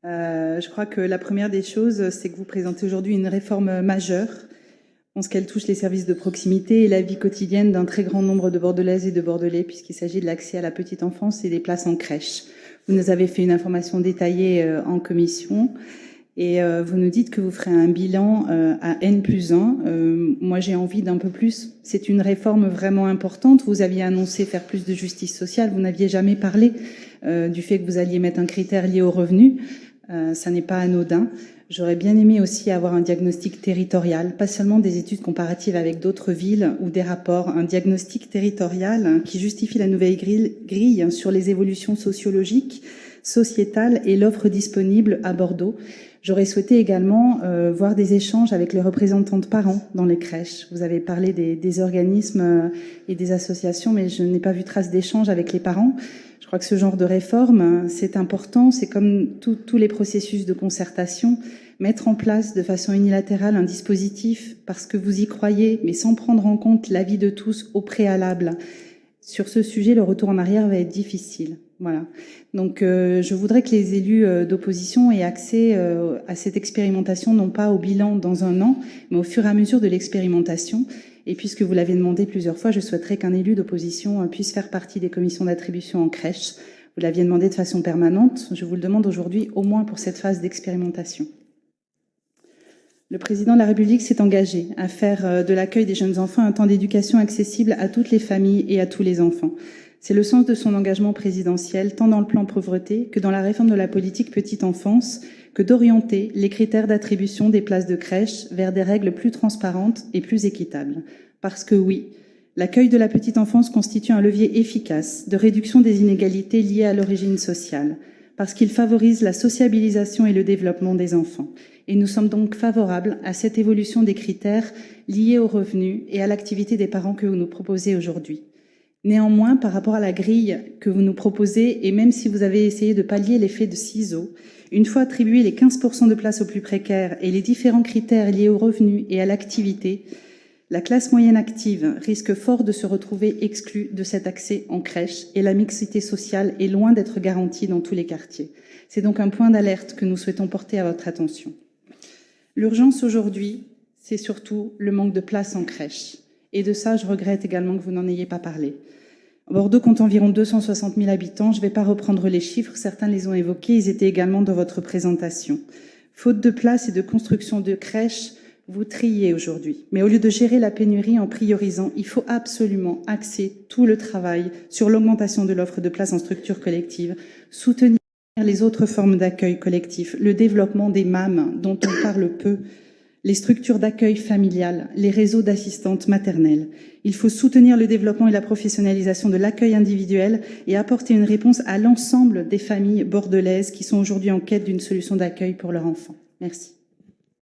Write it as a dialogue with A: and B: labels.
A: Je crois que la première des choses, c'est que vous présentez aujourd'hui une réforme majeure. Je pense qu'elle touche les services de proximité et la vie quotidienne d'un très grand nombre de Bordelaises et de Bordelais, puisqu'il s'agit de l'accès à la petite enfance et des places en crèche. Vous nous avez fait une information détaillée en commission et vous nous dites que vous ferez un bilan à N+1. Moi, j'ai envie d'un peu plus. C'est une réforme vraiment importante. Vous aviez annoncé faire plus de justice sociale. Vous n'aviez jamais parlé du fait que vous alliez mettre un critère lié au revenu. Ça n'est pas anodin. J'aurais bien aimé aussi avoir un diagnostic territorial, pas seulement des études comparatives avec d'autres villes ou des rapports, un diagnostic territorial qui justifie la nouvelle grille sur les évolutions sociologiques, sociétales et l'offre disponible à Bordeaux. J'aurais souhaité également voir des échanges avec les représentants de parents dans les crèches. Vous avez parlé des organismes et des associations, mais je n'ai pas vu trace d'échange avec les parents. Je crois que ce genre de réforme, c'est important. C'est comme tous les processus de concertation, mettre en place de façon unilatérale un dispositif parce que vous y croyez, mais sans prendre en compte l'avis de tous au préalable. Sur ce sujet, le retour en arrière va être difficile. Voilà. Donc, je voudrais que les élus d'opposition aient accès à cette expérimentation, non pas au bilan dans un an, mais au fur et à mesure de l'expérimentation. Et puisque vous l'avez demandé plusieurs fois, je souhaiterais qu'un élu d'opposition puisse faire partie des commissions d'attribution en crèche. Vous l'aviez demandé de façon permanente. Je vous le demande aujourd'hui, au moins pour cette phase d'expérimentation. Le président de la République s'est engagé à faire de l'accueil des jeunes enfants un temps d'éducation accessible à toutes les familles et à tous les enfants. C'est le sens de son engagement présidentiel, tant dans le plan pauvreté que dans la réforme de la politique petite enfance, que d'orienter les critères d'attribution des places de crèche vers des règles plus transparentes et plus équitables. Parce que oui, l'accueil de la petite enfance constitue un levier efficace de réduction des inégalités liées à l'origine sociale, parce qu'il favorise la sociabilisation et le développement des enfants. Et nous sommes donc favorables à cette évolution des critères liés aux revenus et à l'activité des parents que vous nous proposez aujourd'hui. Néanmoins, par rapport à la grille que vous nous proposez, et même si vous avez essayé de pallier l'effet de ciseaux, une fois attribués les 15% de places aux plus précaires et les différents critères liés aux revenus et à l'activité, la classe moyenne active risque fort de se retrouver exclue de cet accès en crèche et la mixité sociale est loin d'être garantie dans tous les quartiers. C'est donc un point d'alerte que nous souhaitons porter à votre attention. L'urgence aujourd'hui, c'est surtout le manque de places en crèche. Et de ça, je regrette également que vous n'en ayez pas parlé. Bordeaux compte environ 260 000 habitants. Je ne vais pas reprendre les chiffres, certains les ont évoqués, ils étaient également dans votre présentation. Faute de place et de construction de crèches, vous triez aujourd'hui. Mais au lieu de gérer la pénurie en priorisant, il faut absolument axer tout le travail sur l'augmentation de l'offre de places en structure collective, soutenir les autres formes d'accueil collectif, le développement des MAM dont on parle peu, les structures d'accueil familial, les réseaux d'assistantes maternelles. Il faut soutenir le développement et la professionnalisation de l'accueil individuel et apporter une réponse à l'ensemble des familles bordelaises qui sont aujourd'hui en quête d'une solution d'accueil pour leurs enfants. Merci.